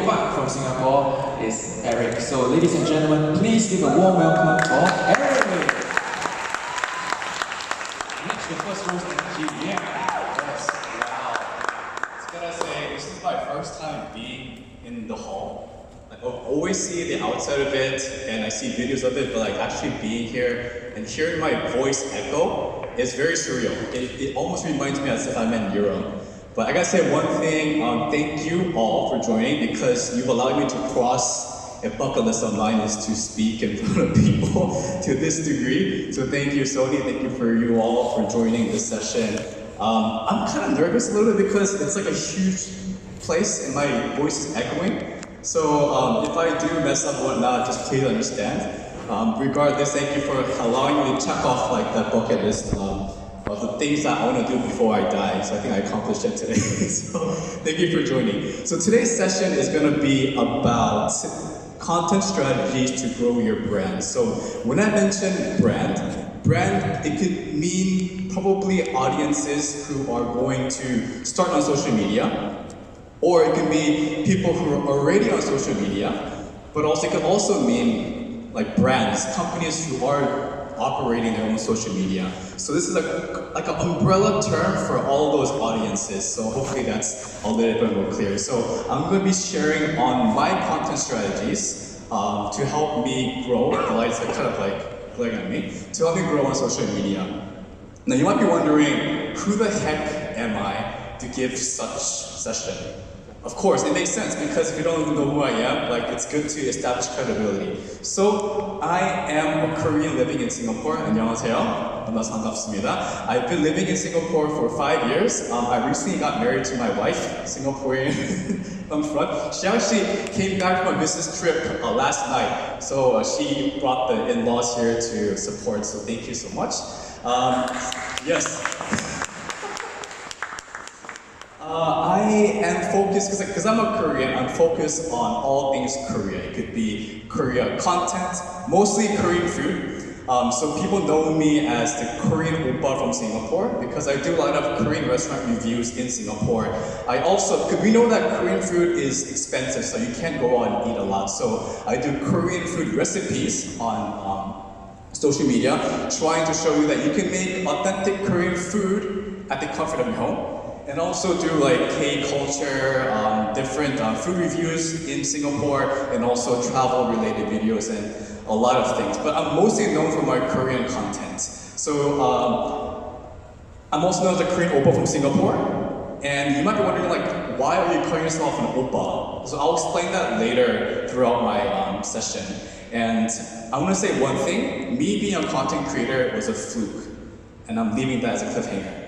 Upat from Singapore is Eric. So ladies and gentlemen, please give a warm welcome for Eric. Reach the first row in GM. Yes, wow. It's gotta say, this is my first time being in the hall. Like, I always see the outside of it, and I see videos of it, but like actually being here and hearing my voice echo is very surreal. It almost reminds me as if I'm in Europe. But I gotta say one thing, thank you all for joining because you've allowed me to cross a bucket list of mine is to speak in front of people to this degree. So thank you, Sony, thank you for you all for joining this session. I'm kind of nervous a little bit because it's like a huge place and my voice is echoing. So if I do mess up or whatnot, just please understand. Regardless, thank you for allowing me to check off like that bucket list of the things that I want to do before I die. So I think I accomplished it today. So thank you for joining. So today's session is going to be about content strategies to grow your brand. So when I mention brand, it could mean probably audiences who are going to start on social media, or it can be people who are already on social media, but also it can also mean like brands, companies who are operating their own social media. So this is like an umbrella term for all those audiences. So hopefully that's a little bit more clear. So I'm going to be sharing on my content strategies to help me grow. The lights are kind of like glaring at me. To help me grow on social media. Now you might be wondering, who the heck am I to give such session? Of course, it makes sense because if you don't even know who I am, like it's good to establish credibility. So I am a Korean living in Singapore. 안녕하세요. 만나서 반갑습니다. I've been living in Singapore for 5 years. I recently got married to my wife, Singaporean from front. She actually came back from a business trip last night. So she brought the in-laws here to support. So thank you so much. Yes. I am focused, because I'm a Korean, I'm focused on all things Korea. It could be Korea content, mostly Korean food. So people know me as the Korean Oppa from Singapore because I do a lot of Korean restaurant reviews in Singapore. I also, because we know that Korean food is expensive, so you can't go out and eat a lot. So I do Korean food recipes on social media, trying to show you that you can make authentic Korean food at the comfort of your home. And also do like K-culture, different food reviews in Singapore, and also travel-related videos and a lot of things. But I'm mostly known for my Korean content. So I'm also known as a Korean Oppa from Singapore. And you might be wondering, like, why are you calling yourself an Oppa? So I'll explain that later throughout my session. And I want to say one thing: me being a content creator was a fluke, and I'm leaving that as a cliffhanger.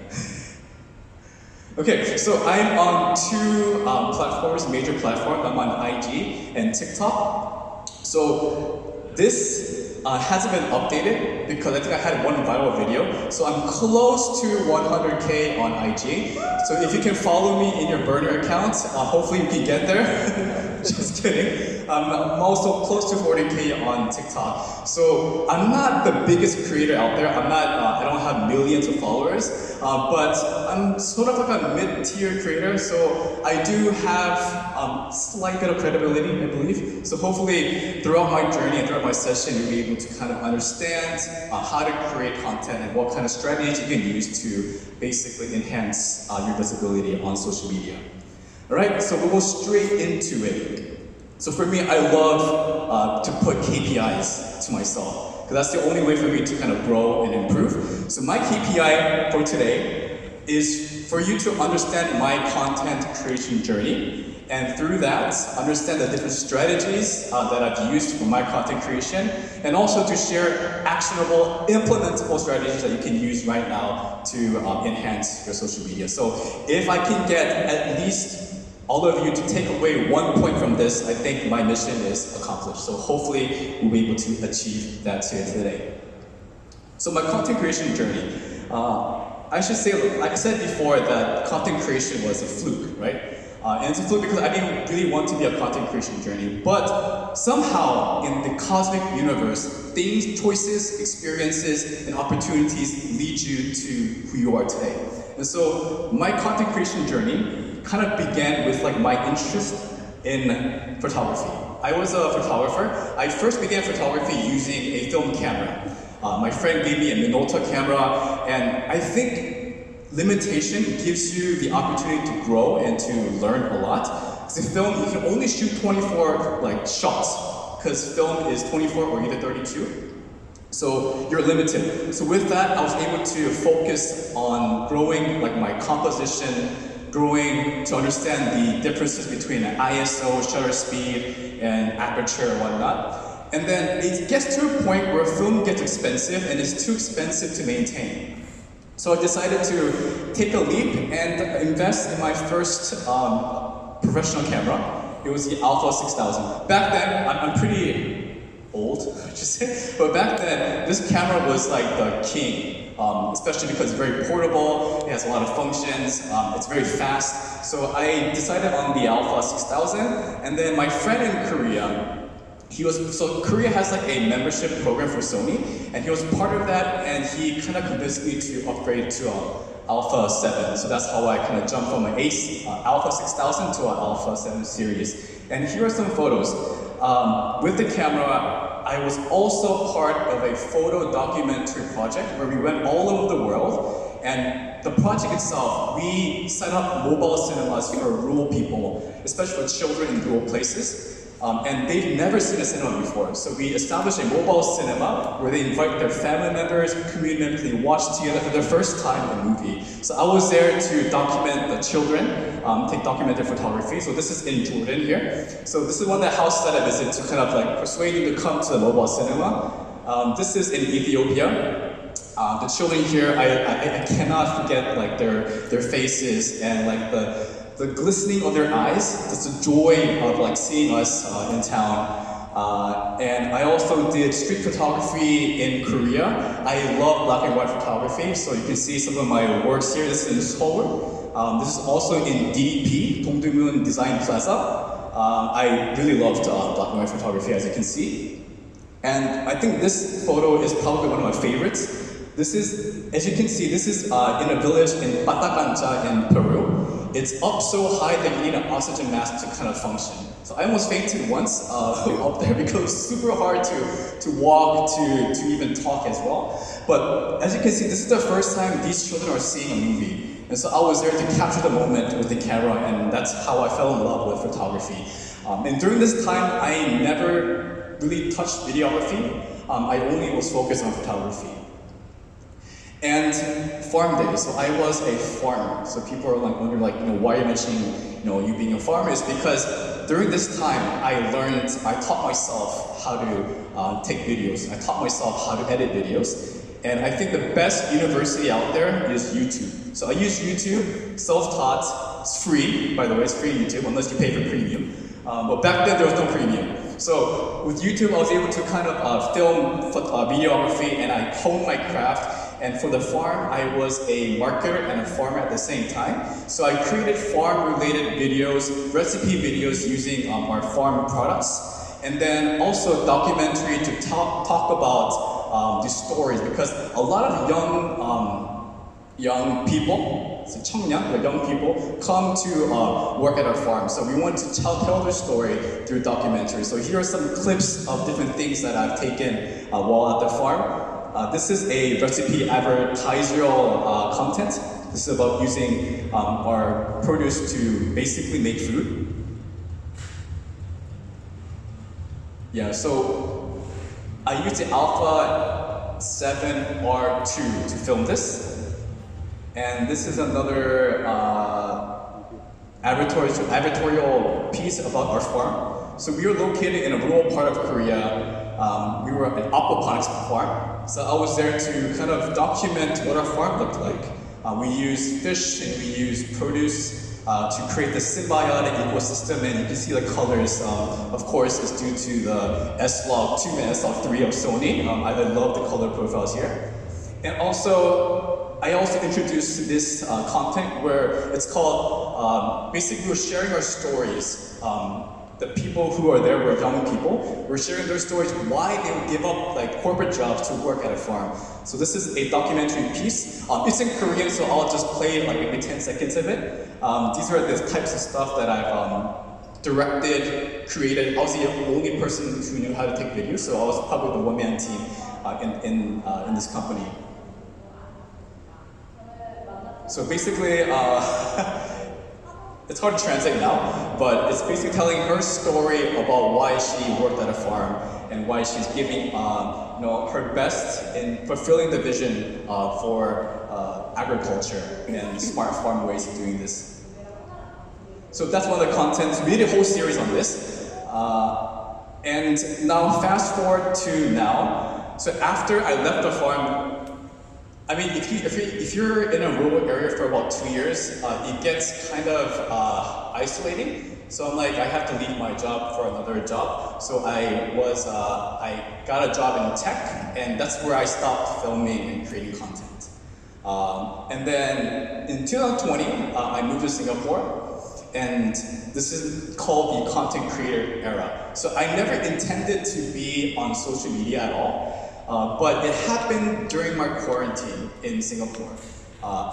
Okay, so I'm on two platforms, major platforms. I'm on IG and TikTok. So this hasn't been updated because I think I had one viral video. So I'm close to 100K on IG. So if you can follow me in your burner account, hopefully you can get there. Just kidding. I'm also close to 40K on TikTok. So I'm not the biggest creator out there. I don't have millions of followers, but I'm sort of like a mid-tier creator. So I do have a slight bit of credibility, I believe. So hopefully throughout my journey and throughout my session, you'll be able to kind of understand how to create content and what kind of strategies you can use to basically enhance your visibility on social media. All right, so we'll go straight into it. So for me, I love to put KPIs to myself, because that's the only way for me to kind of grow and improve. So my KPI for today is for you to understand my content creation journey, and through that, understand the different strategies that I've used for my content creation, and also to share actionable, implementable strategies that you can use right now to enhance your social media. So if I can get at least all of you to take away 1 point from this, I think my mission is accomplished. So hopefully we'll be able to achieve that today. So my content creation journey. I should say, like I said before, that content creation was a fluke, right? And it's a fluke because I didn't really want to be a content creation journey. But somehow in the cosmic universe, things, choices, experiences, and opportunities lead you to who you are today. And so my content creation journey kind of began with like my interest in photography. I was a photographer. I first began photography using a film camera. My friend gave me a Minolta camera, and I think limitation gives you the opportunity to grow and to learn a lot. Because in film, you can only shoot 24 shots, because film is 24 or either 32. So you're limited. So with that, I was able to focus on growing my composition, growing to understand the differences between an ISO, shutter speed, and aperture and whatnot. And then it gets to a point where film gets expensive and it's too expensive to maintain. So I decided to take a leap and invest in my first professional camera. It was the Alpha 6000. Back then, I'm pretty old, I should say, but back then, this camera was like the king, especially because it's very portable, it has a lot of functions, it's very fast. So I decided on the Alpha 6000, and then my friend in Korea, so Korea has a membership program for Sony, and he was part of that, and he kind of convinced me to upgrade to Alpha 7. So that's how I kind of jumped from an Alpha 6000 to an Alpha 7 series. And here are some photos. With the camera, I was also part of a photo documentary project where we went all over the world. And the project itself, we set up mobile cinemas for rural people, especially for children in rural places. And they've never seen a cinema before. So we established a mobile cinema where they invite their family members, community members, they watch together for the first time a movie. So I was there to document the children, take documentary photography. So this is in Jordan here. So this is one of the house that I visited to kind of persuade them to come to the mobile cinema. This is in Ethiopia. The children here, I cannot forget their faces and the glistening of their eyes, just the joy of seeing us in town. And I also did street photography in Korea. I love black and white photography, so you can see some of my works here. This is in Seoul. This is also in DDP, Dongdaemun Design Plaza. I really loved black and white photography, as you can see. And I think this photo is probably one of my favorites. This is, as you can see, this is in a village in Patacancha in Peru. It's up so high that you need an oxygen mask to kind of function. So I almost fainted once up there because it's super hard to walk, to even talk as well. But as you can see, this is the first time these children are seeing a movie. And so I was there to capture the moment with the camera, and that's how I fell in love with photography. And during this time, I never really touched videography. I only was focused on photography. And farm days. So I was a farmer. So people are wondering, why are you mentioning, you being a farmer? Is because during this time I taught myself how to take videos. I taught myself how to edit videos. And I think the best university out there is YouTube. So I use YouTube, self-taught. It's free, by the way. It's free YouTube unless you pay for premium. But back then there was no premium. So with YouTube, I was able to kind of film videography, and I honed my craft. And for the farm, I was a marketer and a farmer at the same time. So I created farm-related videos, recipe videos using our farm products. And then also documentary to talk about the stories, because a lot of young people, so 청년, young people, come to work at our farm. So we want to tell their story through documentary. So here are some clips of different things that I've taken while at the farm. This is a recipe advertiserial content. This is about using our produce to basically make food. Yeah, so I used the Alpha 7R2 to film this. And this is another advertorial piece about our farm. So we are located in a rural part of Korea. We were an aquaponics farm. So I was there to kind of document what our farm looked like. We use fish and we use produce to create the symbiotic ecosystem, and you can see the colors, of course, is due to the S-Log 2 and S-Log 3 of Sony. I love the color profiles here. And also, I also introduced this content where it's called, basically we're sharing our stories. The people who are there were young people. We're sharing their stories, why they would give up corporate jobs to work at a farm. So this is a documentary piece. It's in Korean, so I'll just play maybe 10 seconds of it. These are the types of stuff that I've directed, created. I was the only person who knew how to take videos, so I was probably the one-man team in this company. So basically, it's hard to translate now, but it's basically telling her story about why she worked at a farm and why she's giving her best in fulfilling the vision for agriculture and smart farm ways of doing this. So that's one of the contents. We did a whole series on this. And now fast forward to now. So after I left the farm, I mean, if you're in a rural area for about 2 years, it gets kind of isolating. So I'm like, I have to leave my job for another job. So I got a job in tech, and that's where I stopped filming and creating content. And then in 2020, I moved to Singapore. And this is called the content creator era. So I never intended to be on social media at all, but it happened during my quarantine in Singapore.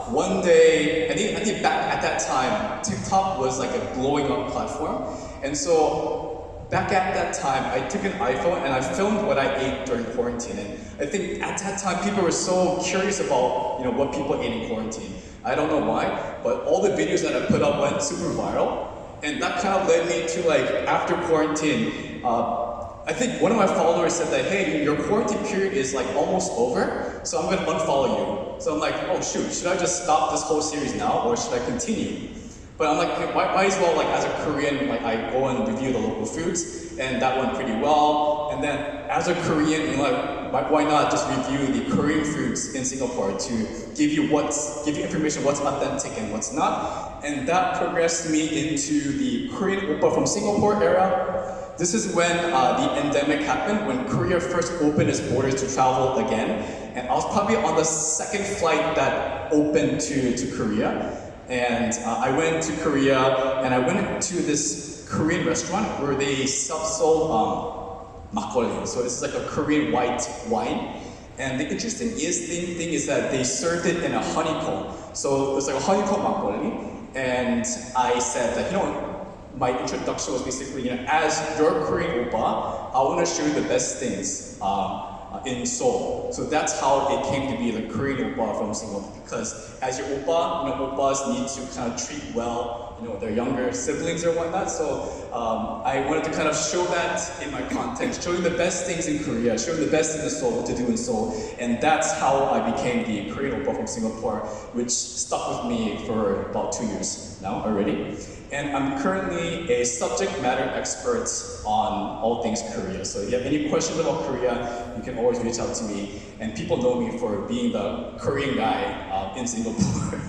One day, I think back at that time, TikTok was like a blowing up platform. And so back at that time, I took an iPhone and I filmed what I ate during quarantine. And I think at that time, people were so curious about what people ate in quarantine. I don't know why, but all the videos that I put up went super viral. And that kind of led me to after quarantine, I think one of my followers said that, hey, your quarantine period is almost over, so I'm gonna unfollow you. So I'm like, oh shoot, should I just stop this whole series now or should I continue? But I'm like, hey, might as well, as a Korean, I go and review the local foods, and that went pretty well. And then as a Korean, why not just review the Korean foods in Singapore to give you information what's authentic and what's not. And that progressed me into the Korean oppa from Singapore era. This is when the endemic happened, when Korea first opened its borders to travel again. And I was probably on the second flight that opened to Korea. And I went to Korea, and I went to this Korean restaurant where they sold makgeolli. So this is like a Korean white wine. And the interesting thing is that they served it in a honeycomb. So it was like a honeycomb makgeolli. And I said that, my introduction was basically, as your Korean oppa, I want to show you the best things in Seoul. So that's how it came to be the Korean oppa from Singapore. Because as your oppa, oppas need to kind of treat well, their younger siblings or whatnot. So I wanted to kind of show that in my content, show you the best things in Korea, show you the best things in Seoul, what to do in Seoul. And that's how I became the Korean oppa from Singapore, which stuck with me for about 2 years now already. And I'm currently a subject matter expert on all things Korea. So if you have any questions about Korea, you can always reach out to me. And people know me for being the Korean guy in Singapore.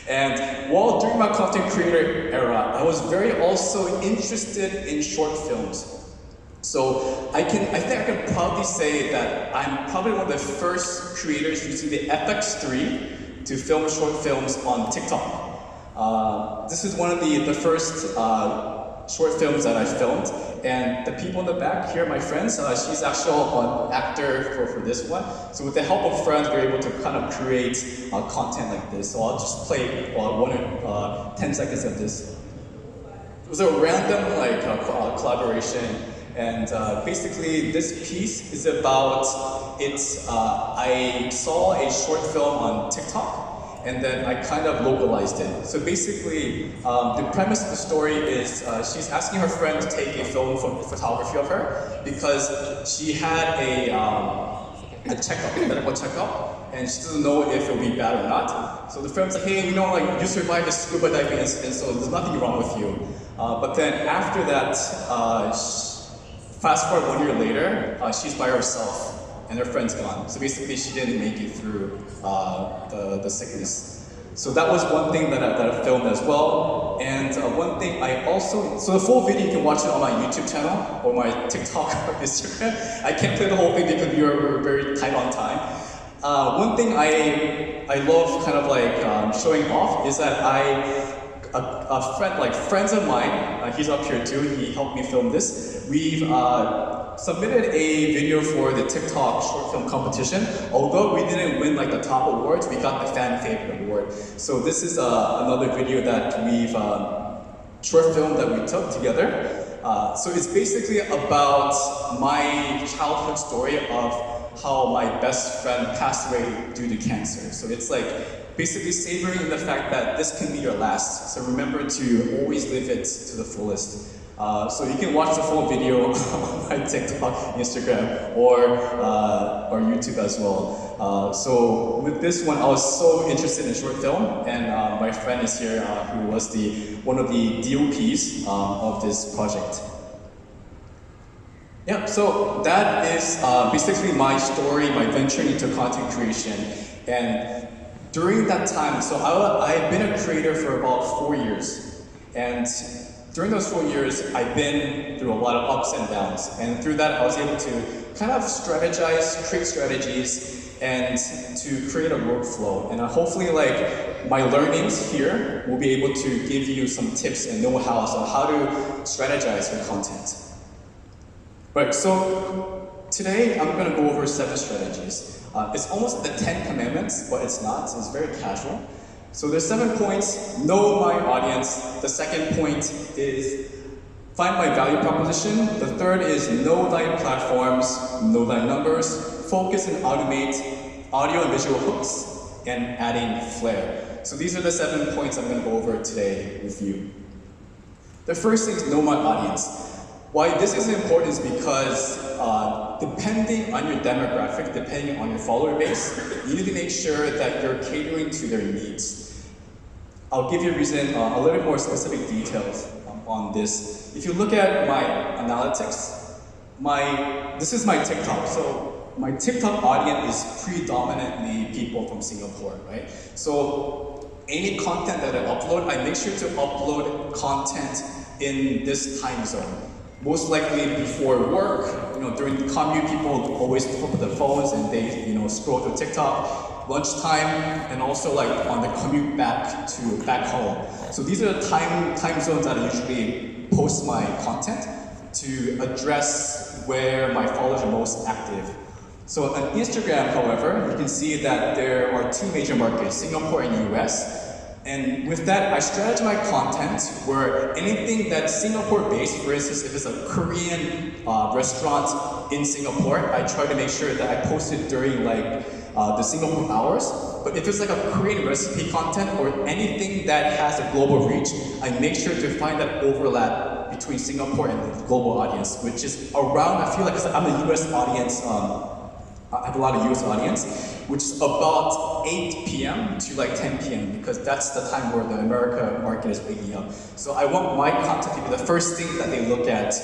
And while during my content creator era, I was very also interested in short films. So I think I can proudly say that I'm probably one of the first creators using the FX3 to film short films on TikTok. This is one of the first short films that I filmed, and the people in the back here, my friends, she's actually an actor for this one. So with the help of friends, we're able to kind of create content like this. So I'll just play 10 seconds of this. It was a random collaboration, and basically this piece is about I saw a short film on TikTok. And then I kind of localized it. So basically, the premise of the story is she's asking her friend to take a film photography of her because she had a checkup, a medical checkup, and she doesn't know if it'll be bad or not. So the friend's like, hey, you survived a scuba diving incident, so there's nothing wrong with you. But then after that, fast forward 1 year later, she's by herself. And her friend's gone. So basically, she didn't make it through the sickness. So that was one thing that I filmed as well. And one thing so the full video you can watch it on my YouTube channel or my TikTok or Instagram. I can't play the whole thing because we were very tight on time. One thing I love kind of showing off is that friends of mine, he's up here too, he helped me film this. We've submitted a video for the TikTok short film competition. Although we didn't win the top awards, we got the fan favorite award. So this is another video that short film that we took together. So it's basically about my childhood story of how my best friend passed away due to cancer. So it's like basically savoring the fact that this can be your last. So remember to always live it to the fullest. So you can watch the full video on my TikTok, Instagram, or YouTube as well. So with this one, I was so interested in short film, and my friend is here, who was one of the DOPs of this project. Yeah, so that is basically my story, my venture into content creation. And during that time, so I've been a creator for about 4 years. And during those 4 years, I've been through a lot of ups and downs. And through that, I was able to kind of strategize, create strategies, and to create a workflow. And hopefully, like, my learnings here will be able to give you some tips and know-hows on how to strategize your content. Right, so today I'm going to go over 7 strategies. It's almost the 10 commandments, but it's not, so it's very casual. So there's 7 points: know my audience. The second point is find my value proposition. The third is know thy platforms, know thy numbers, focus and automate audio and visual hooks, and adding flair. So these are the 7 points I'm going to go over today with you. The first thing is know my audience. Why this is important is because depending on your demographic, depending on your follower base, you need to make sure that you're catering to their needs. I'll give you a reason, a little bit more specific details on this. If you look at my analytics, this is my TikTok. So my TikTok audience is predominantly people from Singapore, right? So any content that I upload, I make sure to upload content in this time zone. Most likely before work, during the commute, people always flip their phones and they, scroll through TikTok. Lunchtime, and also like on the commute back home. So these are the time zones that I usually post my content to address where my followers are most active. So on Instagram, however, you can see that there are 2 major markets, Singapore and US. And with that, I strategize my content where anything that's Singapore-based, for instance, if it's a Korean restaurant in Singapore, I try to make sure that I post it during the Singapore hours. But if it's like a Korean recipe content or anything that has a global reach, I make sure to find that overlap between Singapore and the global audience, which is around, I feel like, 'cause I'm a US audience, I have a lot of US audience, which is about 8 p.m. to like 10 p.m. because that's the time where the America market is waking up. So I want my content to be the first thing that they look at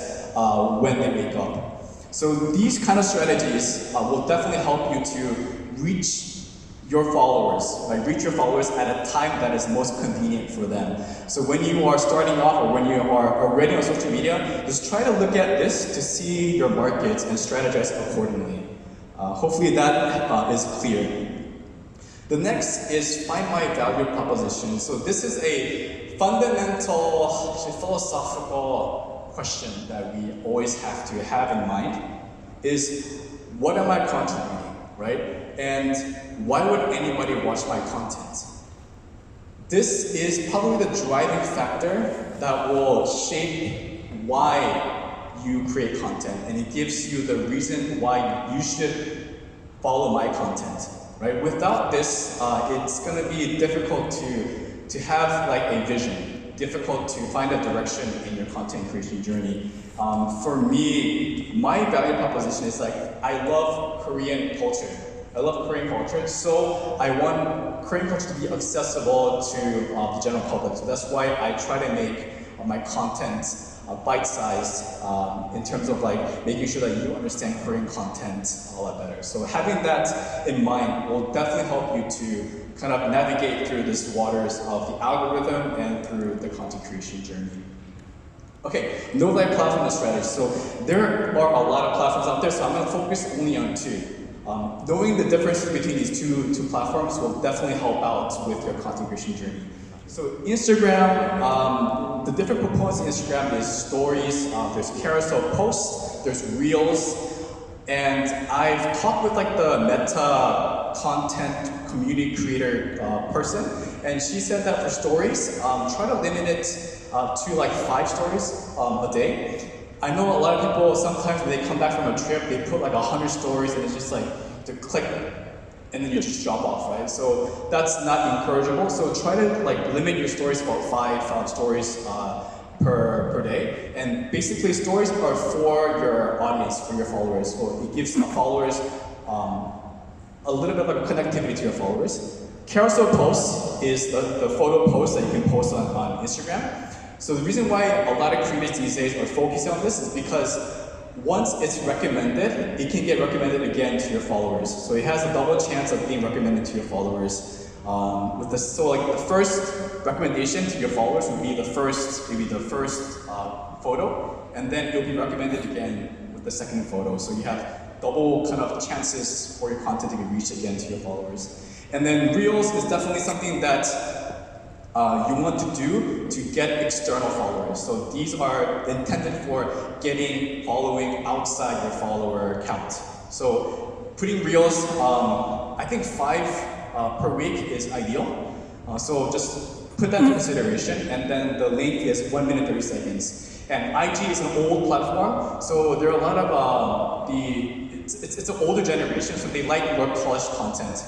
when they wake up. So these kind of strategies will definitely help you to reach your followers, right? Reach your followers at a time that is most convenient for them. So when you are starting off or when you are already on social media, just try to look at this to see your markets and strategize accordingly. Hopefully that is clear. The next is find my value proposition. So this is a fundamental, philosophical question that we always have to have in mind is, what am I contributing, right? And why would anybody watch my content? This is probably the driving factor that will shape why you create content, and it gives you the reason why you should follow my content, right? Without this, it's going to be difficult to have like a vision, difficult to find a direction in your content creation journey. For me, my value proposition is like, I love Korean culture. I love Korean culture, so I want Korean culture to be accessible to the general public. So that's why I try to make my content bite-sized in terms of like making sure that you understand Korean content a lot better. So having that in mind will definitely help you to kind of navigate through these waters of the algorithm and through the content creation journey. Okay, know thy platform and strategy. So there are a lot of platforms out there, so I'm going to focus only on 2. Knowing the differences between these two platforms will definitely help out with your content creation journey. So Instagram, the different components in Instagram is stories, there's carousel posts, there's reels, and I've talked with like the Meta content community creator person, and she said that for stories, try to limit it to like 5 stories a day. I know a lot of people, sometimes when they come back from a trip, they put like 100 stories and it's just like, to click and then you just drop off, right? So that's not encourageable. So try to like limit your stories to about 5 stories per day. And basically stories are for your audience, for your followers. So it gives followers a little bit of a connectivity to your followers. Carousel posts is the photo post that you can post on Instagram. So the reason why a lot of creators these days are focusing on this is because once it's recommended, it can get recommended again to your followers. So it has a double chance of being recommended to your followers. So like the first recommendation to your followers would be the first photo, and then it'll be recommended again with the second photo. So you have double kind of chances for your content to be reached again to your followers. And then Reels is definitely something that you want to do to get external followers. So these are intended for getting following outside your follower count. So putting Reels, I think 5 per week is ideal. So just put that into consideration. And then the length is 1 minute 30 seconds. And IG is an old platform, so there are a lot of it's an older generation, so they like more polished content.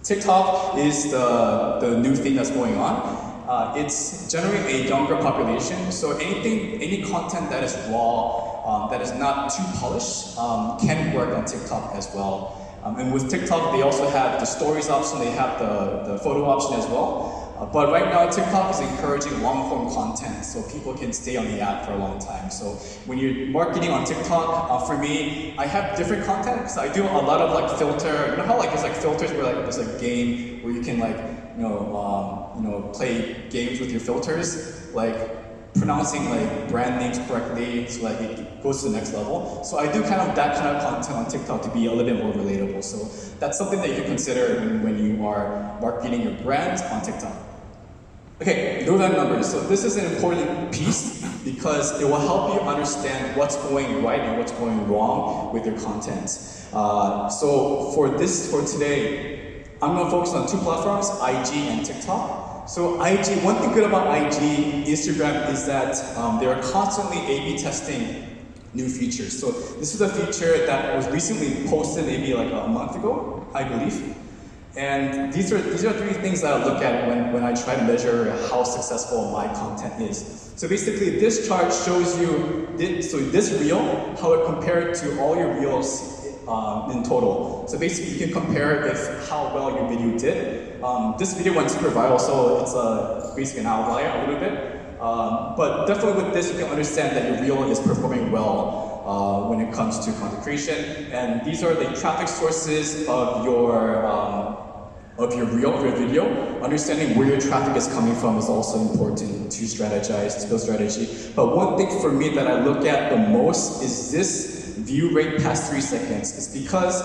TikTok is the new thing that's going on. It's generally a younger population, so any content that is raw, that is not too polished, can work on TikTok as well. And with TikTok, they also have the stories option, they have the photo option as well. But right now, TikTok is encouraging long-form content, so people can stay on the app for a long time. So when you're marketing on TikTok, for me, I have different content because I do a lot of like filter. You know how like there's like filters where like there's a game where you can like play games with your filters, like pronouncing like brand names correctly, so like it goes to the next level. So I do kind of that kind of content on TikTok to be a little bit more relatable. So that's something that you can consider when you are marketing your brand on TikTok. Okay, know that numbers. So this is an important piece because it will help you understand what's going right and what's going wrong with your content. So for today, I'm going to focus on 2 platforms, IG and TikTok. So IG, one thing good about IG, Instagram is that they are constantly A/B testing new features. So this is a feature that was recently posted maybe like a month ago, I believe. And these are 3 things that I look at when I try to measure how successful my content is. So basically, this chart shows you this reel, how it compared to all your reels in total. So basically, you can compare how well your video did. This video went super viral, so it's basically an outlier a little bit. But definitely with this, you can understand that your reel is performing well when it comes to content creation. And these are the traffic sources of your reel, of your video. Understanding where your traffic is coming from is also important to strategize, to build strategy. But one thing for me that I look at the most is this view rate past 3 seconds. It's because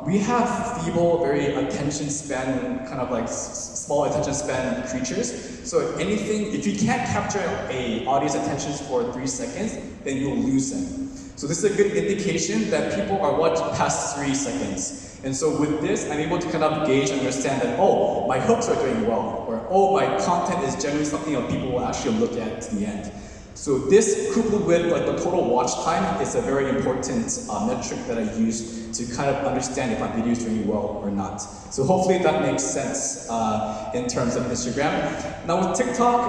we have feeble, very attention span, kind of like small attention span creatures. So if you can't capture an audience attention for 3 seconds, then you'll lose them. So this is a good indication that people are watching past 3 seconds. And so with this, I'm able to kind of gauge and understand that, oh, my hooks are doing well, or oh, my content is generally something that people will actually look at to the end. So this coupled with like the total watch time is a very important metric that I use to kind of understand if my video is doing well or not. So hopefully that makes sense in terms of Instagram. Now with TikTok,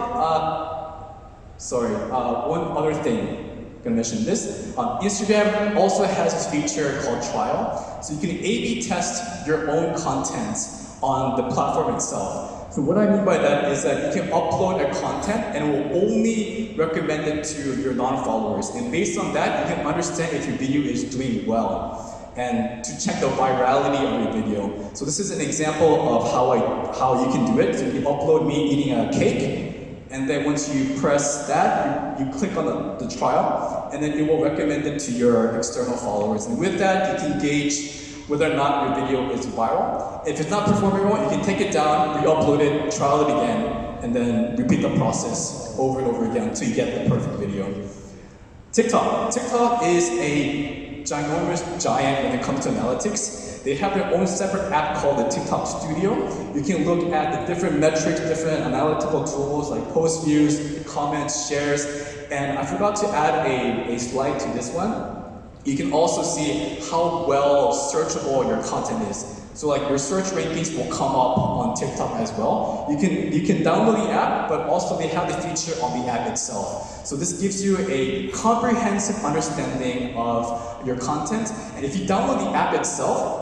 one other thing. I'm going to mention this. Instagram also has this feature called trial. So you can A/B test your own content on the platform itself. So what I mean by that is that you can upload a content and it will only recommend it to your non-followers. And based on that, you can understand if your video is doing well and to check the virality of your video. So this is an example of how you can do it. So you upload me eating a cake. And then once you press that, you click on the trial, and then it will recommend it to your external followers. And with that, you can gauge whether or not your video is viral. If it's not performing well, you can take it down, re-upload it, trial it again, and then repeat the process over and over again until you get the perfect video. TikTok. TikTok is a ginormous giant when it comes to analytics. They have their own separate app called the TikTok Studio. You can look at the different metrics, different analytical tools like post views, comments, shares, and I forgot to add a slide to this one. You can also see how well searchable your content is. So like your search rankings will come up on TikTok as well. You can download the app, but also they have the feature on the app itself. So this gives you a comprehensive understanding of your content. And if you download the app itself,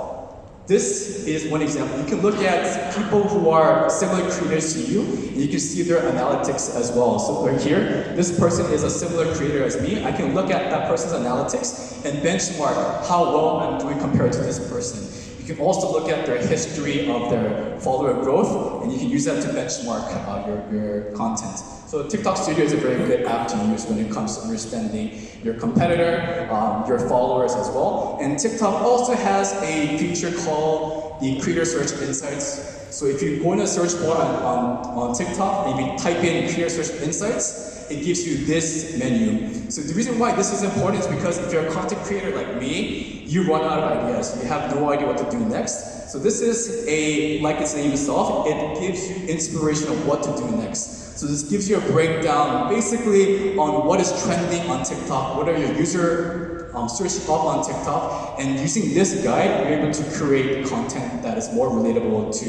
this is one example. You can look at people who are similar creators to you, and you can see their analytics as well. So right here, this person is a similar creator as me. I can look at that person's analytics and benchmark how well I'm doing compared to this person. You can also look at their history of their follower growth, and you can use that to benchmark your content. So TikTok Studio is a very good app to use when it comes to understanding your competitor, your followers as well. And TikTok also has a feature called the Creator Search Insights. So if you go in a search bar on TikTok and you type in Creator Search Insights, it gives you this menu. So the reason why this is important is because if you're a content creator like me, you run out of ideas. You have no idea what to do next. So this is like its name itself, it gives you inspiration of what to do next. So this gives you a breakdown basically on what is trending on TikTok, what are your user searching up on TikTok, and using this guide, you're able to create content that is more relatable to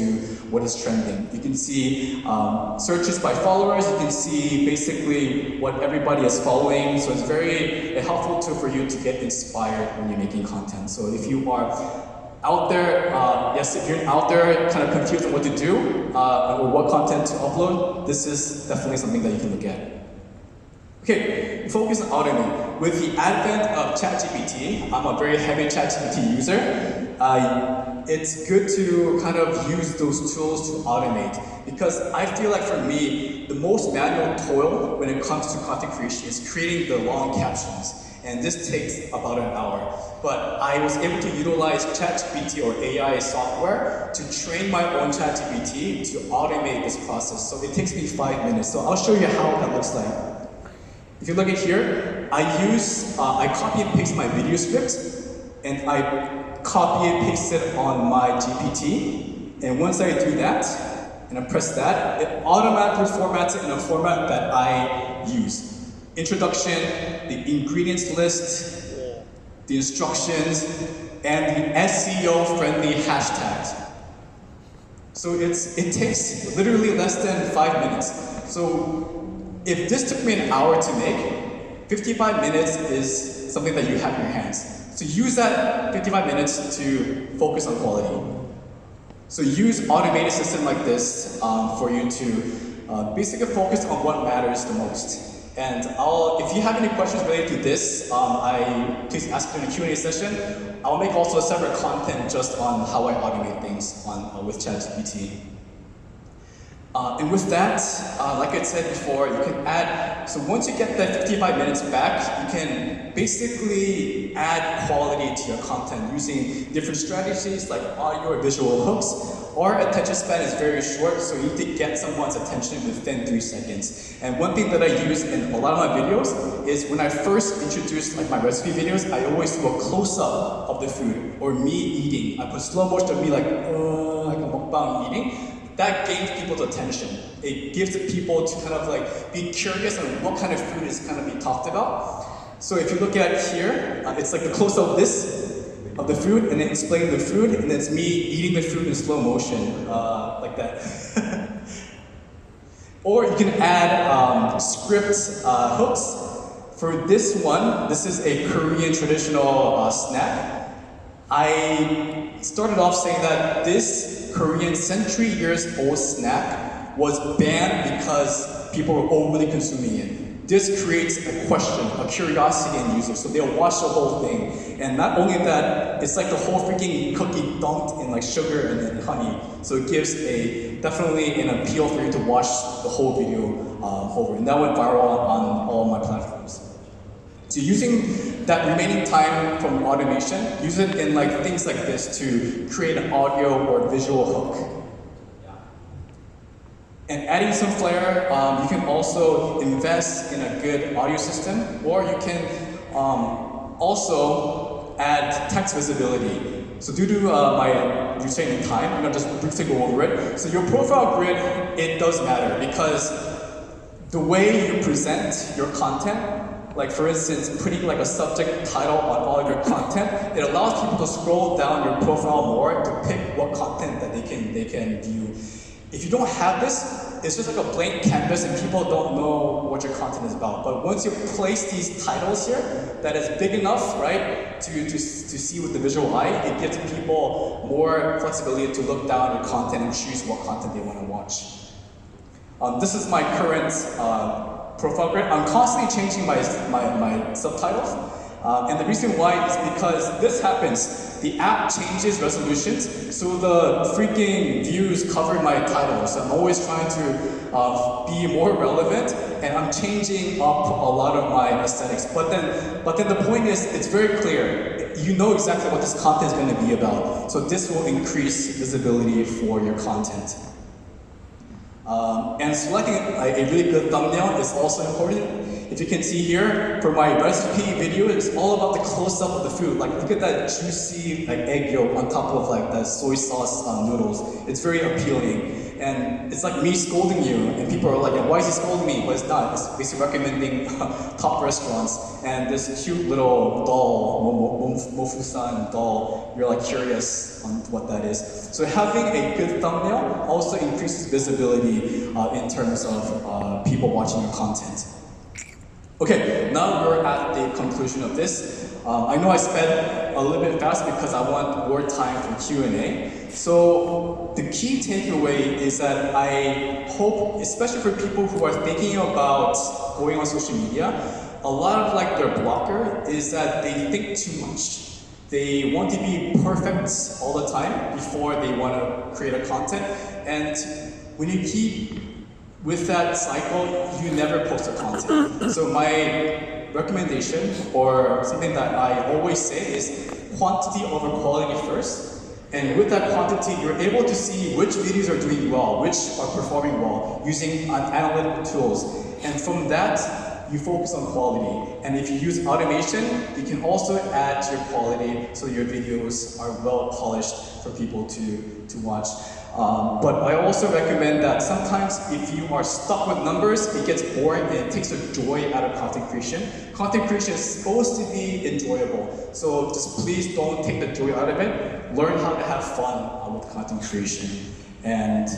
what is trending. You can see searches by followers, you can see basically what everybody is following, so it's very helpful tool for you to get inspired when you're making content. So if you are out there, if you're out there kind of confused on what to do or what content to upload, this is definitely something that you can look at. Okay, focus on automate. With the advent of ChatGPT, I'm a very heavy ChatGPT user. It's good to kind of use those tools to automate, because I feel like for me, the most manual toil when it comes to content creation is creating the long captions. And this takes about an hour. But I was able to utilize ChatGPT or AI software to train my own ChatGPT to automate this process. So it takes me 5 minutes. So I'll show you how that looks like. If you look at here, I copy and paste my video script, and I copy and paste it on my GPT. And once I do that, and I press that, it automatically formats it in a format that I use. Introduction, the ingredients list, the instructions, and the SEO-friendly hashtags. So it takes literally less than 5 minutes. So if this took me an hour to make, 55 minutes is something that you have in your hands. So use that 55 minutes to focus on quality. So use automated system like this for you to basically focus on what matters the most. And if you have any questions related to this, please ask during the Q&A session. I'll make also a separate content just on how I automate things with ChatGPT. And with that, like I said before, you can add, so once you get the 55 minutes back, you can basically add quality to your content using different strategies like audio or visual hooks. Our attention span is very short, so you need to get someone's attention within 3 seconds. And one thing that I use in a lot of my videos is when I first introduce like my recipe videos, I always do a close-up of the food, or me eating. I put slow motion of me like a mukbang eating. That gains people's attention. It gives the people to kind of like be curious on what kind of food is kind of being talked about. So if you look at here, it's like the close-up of the food, and then explain the food, and then it's me eating the food in slow motion, like that. Or you can add script hooks. For this one, this is a Korean traditional snack. I started off saying that this Korean century years old snack was banned because people were overly consuming it. This creates a question, a curiosity in users, so they'll watch the whole thing. And not only that, it's like the whole freaking cookie dunked in like sugar and honey. So it gives definitely an appeal for you to watch the whole video over. And that went viral on all my platforms. So using that remaining time from automation, use it in like things like this to create an audio or visual hook. And adding some flair, you can also invest in a good audio system, or you can also add text visibility. So due to my restraining time, I'm gonna just briefly go over it. So your profile grid, it does matter because the way you present your content, like for instance, putting like a subject title on all of your content, it allows people to scroll down your profile more to pick what content that they can view. If you don't have this, it's just like a blank canvas and people don't know what your content is about. But once you place these titles here, that is big enough, right, to see with the visual eye, it gives people more flexibility to look down your content and choose what content they want to watch. This is my current profile grid. I'm constantly changing my subtitles. And the reason why is because this happens. The app changes resolutions, so the freaking views cover my titles. I'm always trying to be more relevant, and I'm changing up a lot of my aesthetics. But then the point is, it's very clear. You know exactly what this content is going to be about. So this will increase visibility for your content. And selecting a really good thumbnail is also important. If you can see here, for my recipe video, it's all about the close-up of the food. Like, look at that juicy like egg yolk on top of like the soy sauce noodles. It's very appealing. And it's like me scolding you, and people are like, why is he scolding me? But it's not. It's basically recommending top restaurants. And this cute little doll, Mofusan doll, you're like curious on what that is. So having a good thumbnail also increases visibility in terms of people watching your content. Okay, now we're at the conclusion of this. I know I sped a little bit fast because I want more time for Q&A. So the key takeaway is that I hope, especially for people who are thinking about going on social media, a lot of like their blocker is that they think too much. They want to be perfect all the time before they want to create a content. And when you keep with that cycle, you never post a content. So my recommendation, or something that I always say, is quantity over quality first. And with that quantity, you're able to see which videos are doing well, which are performing well, using analytical tools. And from that, you focus on quality. And if you use automation, you can also add to your quality so your videos are well polished for people to watch. But I also recommend that sometimes if you are stuck with numbers, it gets boring and it takes the joy out of content creation. Content creation is supposed to be enjoyable. So just please don't take the joy out of it. Learn how to have fun with content creation. And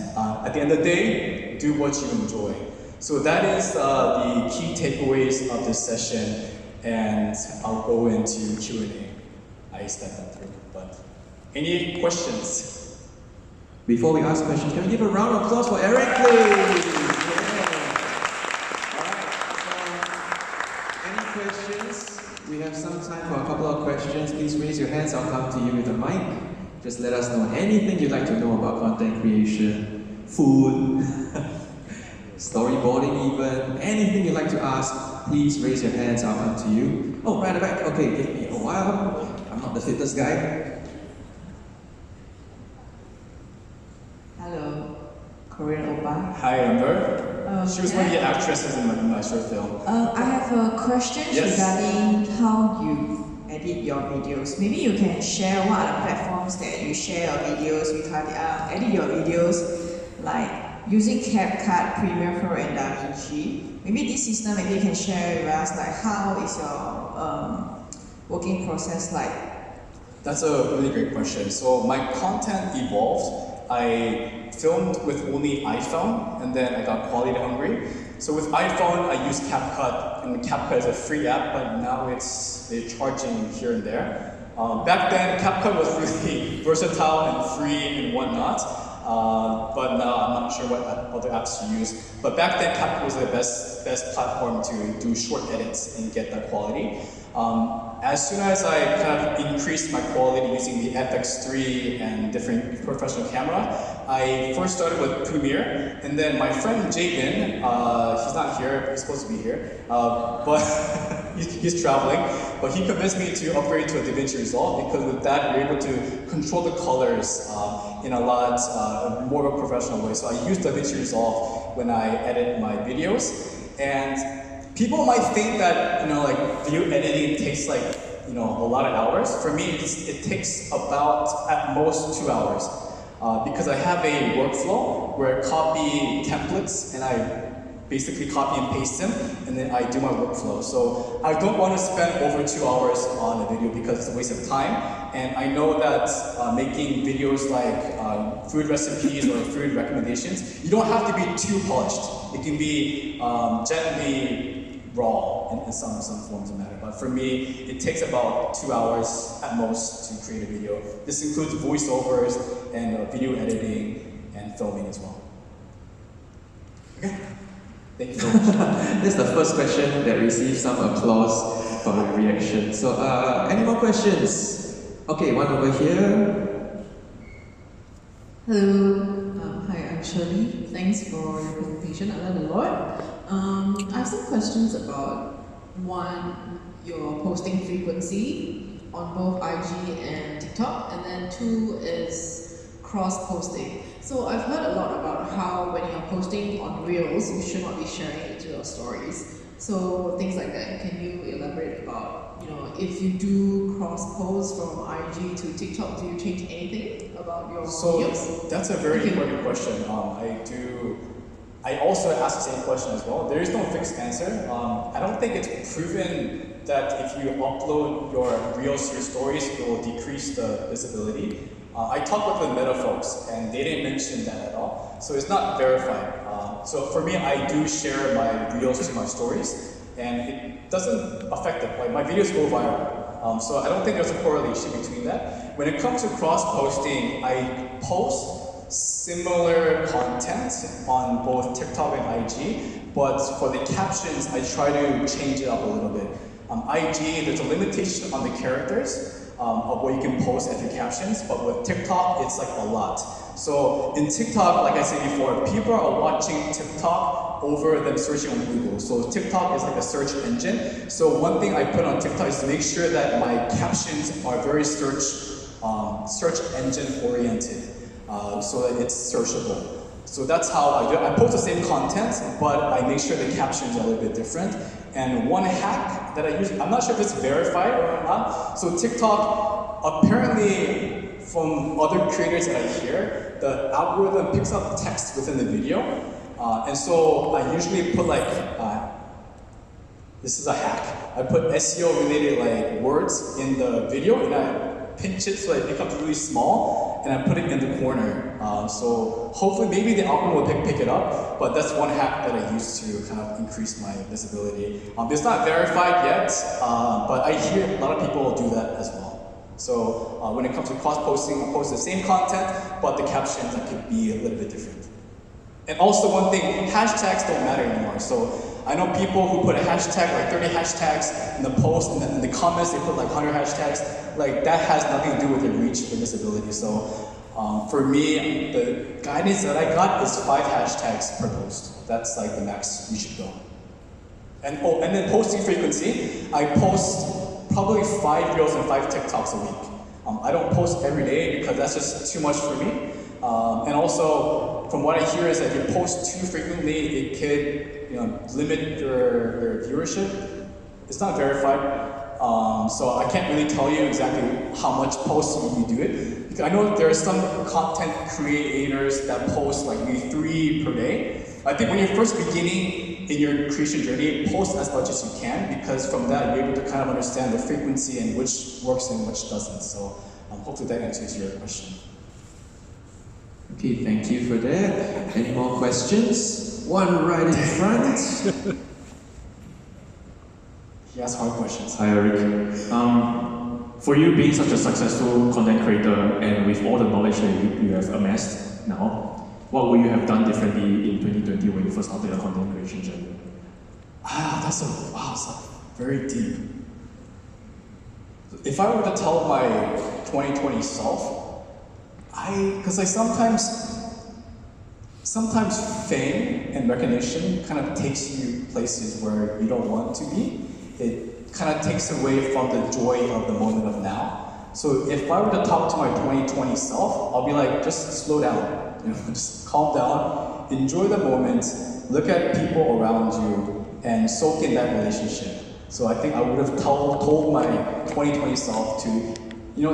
at the end of the day, do what you enjoy. So that is the key takeaways of this session. And I'll go into Q&A. I stepped that through, but any questions? Before we ask questions, can we give a round of applause for Eric, please? Yeah. All right. Any questions? We have some time for a couple of questions. Please raise your hands. I'll come to you with a mic. Just let us know anything you'd like to know about content creation, food, storyboarding even, anything you'd like to ask. Please raise your hands. I'll come to you. Oh, right at the back. Okay, give me a while. I'm not the fittest guy. Hello, Korean oppa. Hi, Amber. She was one of the actresses in my short film. I have a question regarding how you edit your videos. Maybe you can share what are the platforms that you share your videos with, edit your videos, like using CapCut, Premiere Pro, and DaVinci. Maybe this system, maybe you can share with us, like how is your working process like? That's a really great question. So my content evolved. I filmed with only iPhone, and then I got quality hungry. So with iPhone, I use CapCut, and CapCut is a free app, but now they're charging here and there. Back then, CapCut was really versatile and free and whatnot, but now I'm not sure what other apps to use. But back then, CapCut was the best platform to do short edits and get that quality. As soon as I kind of increased my quality using the FX3 and different professional camera, I first started with Premiere, and then my friend Jaden, he's not here, he's supposed to be here, but he's traveling, but he convinced me to upgrade to a DaVinci Resolve because with that you're able to control the colors in a lot more of a professional way. So I use DaVinci Resolve when I edit my videos, and people might think that, like video editing takes like a lot of hours. For me, it takes about at most 2 hours because I have a workflow where I copy templates and I basically copy and paste them, and then I do my workflow. So I don't want to spend over 2 hours on a video because it's a waste of time. And I know that making videos like food recipes or food recommendations, you don't have to be too polished. It can be gently raw in some forms of matter. But for me, it takes about 2 hours at most to create a video. This includes voiceovers and video editing and filming as well. Okay. Thank you so much. That's the first question that received some applause for the reaction. So, any more questions? Okay, one over here. Hello, hi, I'm Shirley. Thanks for your presentation. I learned a lot. I have some questions about one, your posting frequency on both IG and TikTok, and then two is cross-posting. So I've heard a lot about how when you're posting on Reels, you should not be sharing it to your stories. So things like that, can you elaborate about, if you do cross-post from IG to TikTok, do you change anything about your videos? So that's a very important question. I also ask the same question as well. There is no fixed answer. I don't think it's proven that if you upload your Reels to your stories, it will decrease the visibility. I talked with the Meta folks, and they didn't mention that at all. So it's not verified. So for me, I do share my Reels to my stories, and it doesn't affect it. Like my videos go viral. So I don't think there's a correlation between that. When it comes to cross-posting, I post similar content on both TikTok and IG, but for the captions, I try to change it up a little bit. IG, there's a limitation on the characters of what you can post as your captions, but with TikTok, it's like a lot. So in TikTok, like I said before, people are watching TikTok over them searching on Google. So TikTok is like a search engine. So one thing I put on TikTok is to make sure that my captions are very search engine oriented, so that it's searchable. So that's how I do it. I post the same content, but I make sure the captions are a little bit different. And one hack that I use, I'm not sure if it's verified or not. So TikTok, apparently from other creators that I hear, the algorithm picks up text within the video. And so I usually put like, this is a hack. I put SEO related like words in the video and I pinch it so it becomes really small and I put it in the corner. So hopefully maybe the algorithm will pick it up, but that's one hack that I use to kind of increase my visibility. It's not verified yet, but I hear a lot of people do that as well. So when it comes to cross-posting, I post the same content, but the captions that could be a little bit different. And also one thing, hashtags don't matter anymore. So I know people who put a hashtag, like 30 hashtags in the post, and then in the comments they put like 100 hashtags. Like that has nothing to do with the reach or visibility. So for me, the guidance that I got is 5 hashtags per post. That's like the max you should go. And then posting frequency, I post probably 5 Reels and 5 TikToks a week. I don't post every day because that's just too much for me. And also, from what I hear is that if you post too frequently, it could limit your viewership. It's not verified. So I can't really tell you exactly how much posts you do it. Because I know there are some content creators that post like maybe 3 per day. I think when you're first beginning in your creation journey, post as much as you can, because from that you're able to kind of understand the frequency and which works and which doesn't. So hopefully that answers your question. Okay, thank you for that. Any more questions? One right in front. He asked hard questions. Hi Eric. For you being such a successful content creator and with all the knowledge that you have amassed now, what would you have done differently in 2020 when you first started your content creation journey? That's very deep. If I were to tell my 2020 self, because sometimes fame and recognition kind of takes you places where you don't want to be. It kind of takes away from the joy of the moment of now. So if I were to talk to my 2020 self, I'll be like, just slow down, just calm down, enjoy the moment, look at people around you, and soak in that relationship. So I think I would have told my 2020 self to,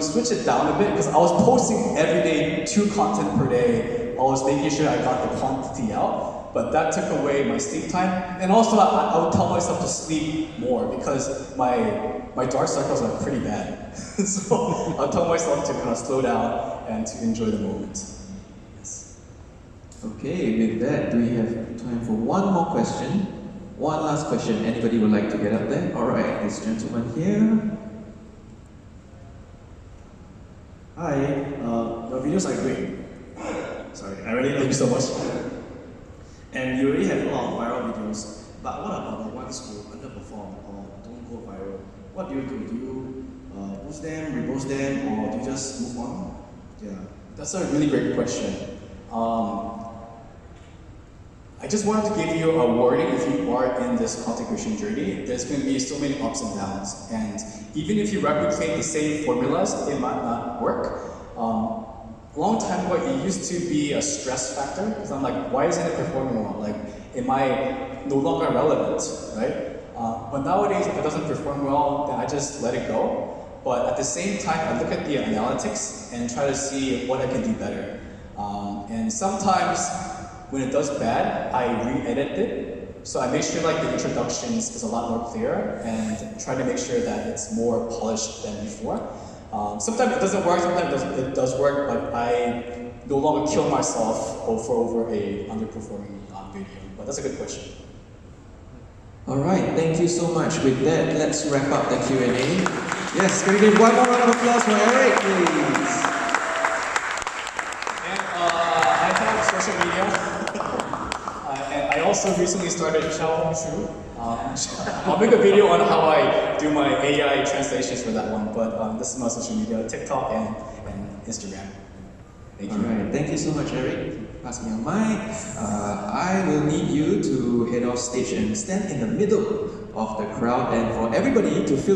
switch it down a bit, because I was posting every day 2 content per day. I was making sure I got the quantity out, but that took away my sleep time. And also I would tell myself to sleep more, because my dark circles are pretty bad. So I'll tell myself to kind of slow down and to enjoy the moment. Yes. Okay, with that, do we have time for one more question? One last question. Anybody would like to get up there? Alright, this gentleman here. Hi, your videos are great. Sorry, I really love Thank you so much. And you already have a lot of viral videos, but what about the ones who underperform or don't go viral? What do? Do you boost them, repost them, or do you just move on? Yeah. That's a really great question. I just wanted to give you a warning. If you are in this content creation journey, there's going to be so many ups and downs. And even if you replicate the same formulas, it might not work. A long time ago, it used to be a stress factor, because I'm like, why isn't it performing well? Like, am I no longer relevant, right? But nowadays, if it doesn't perform well, then I just let it go. But at the same time, I look at the analytics and try to see what I can do better. And sometimes, when it does bad, I re-edit it. So I make sure like the introductions is a lot more clear and try to make sure that it's more polished than before. Sometimes it doesn't work, sometimes it does work, but I no longer kill myself over a underperforming video. But that's a good question. Alright, thank you so much. With that, let's wrap up the Q&A. Yes, can we give one more round of applause for Eric, please? And I have social media. And I also recently started Xiaohongshu. I'll make a video on how I do my AI translations for that one, but this is my social media, TikTok and Instagram. Thank you. Alright, thank you so much, Eric. Pass me a mic. I will need you to head off stage and stand in the middle of the crowd, and for everybody to feel